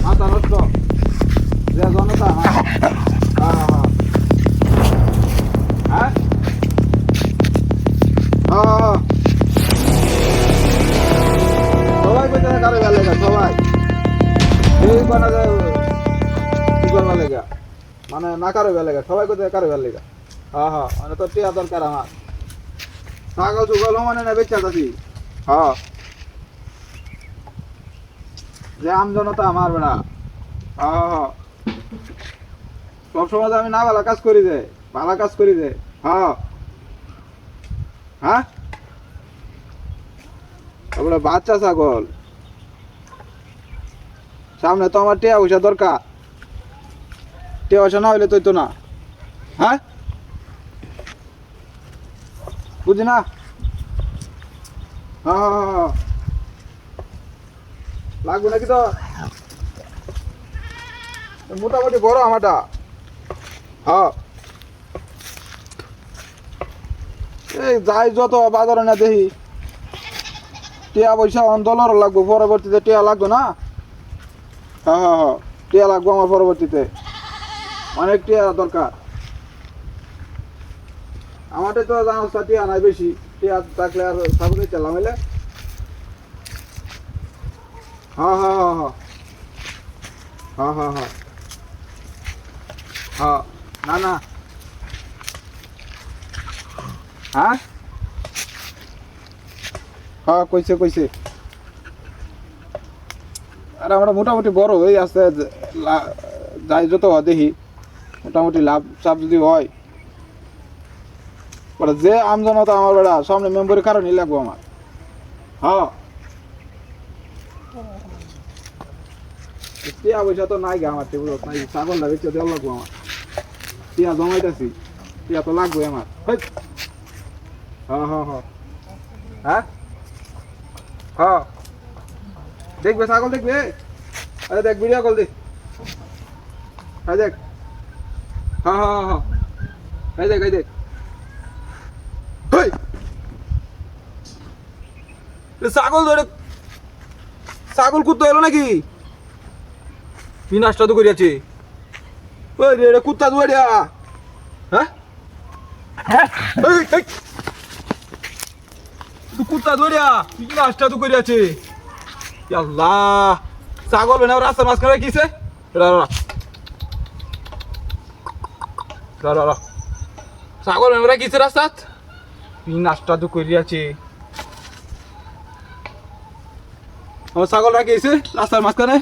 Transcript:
মাথা নষ্ট যে জনতা হ্যাঁ সবাই পেছনে কারো গেল সবাই এই বানা কি করবা লেগা মানে না কারো বেলেগা সবাই কোথায় কারো বেলেগা মানে তোর টিয়া দরকার আমার ছাগল চুগল মানে না বেচা যাচ্ছি যে আমজনতা আমার বেড়া সবসময় আমি না ভালো কাজ করি দে ভালো কাজ করি দে হ্যাঁ তারপরে বাচ্চা ছাগল সামনে তো আমার টিয়া পয়সা দরকার টিয়া পয়সা না হইলে তুই তো না হ্যাঁ বুঝি না লাগবে নাকি তো মোটামুটি বড় আমারটা এই যাই যত বাজারে না দেখি টিয়া পয়সা অন্দোলন লাগবো পরবর্তীতে টিয়া লাগবে না টিয়া লাগবো আমার পরবর্তীতে অনেক টিয়া দরকার আমাদের তো জানো টিয়া নাই বেশি টিয়া থাকলে আর সাবুনে চালাম এলে না না কইছে কইছে আর আমরা মোটামুটি বড় হয়ে আসতে যাই যত দেখি মোটামুটি লাভ চাপ যদি হয় যে আমজনতা আমার বেড়া সামনে মেম্বারের কারণেই লাগবো আমার টিয়া পয়সা তো নাই গে আমার টেবিল নাই ছাগল বেচে দেওয়া লাগবো আমার টিয়া জমাইতেছি টিয়া তো লাগবে আমার দেখবে ছাগল দেখবে আরে দেখ ভিডিও কল দেখ দেখ দেখ দেখ ছাগল ধরে ছাগল কুত্তা এলো নাকি বিনাশটা তো করিয়াছে ওই রে কুত্তা দুয়ারিয়া কুত্তা ধরিয়া বিনাশটা তো করিয়াছে আল্লাহ ছাগল না রাস্তার মাঝখানে কিছে ছাগল মেমরা কিছে রাস্তাত বিনাশটা তো করিয়াছে আমার ছাগল রাখিয়েছে রাস্তার মাঝখানে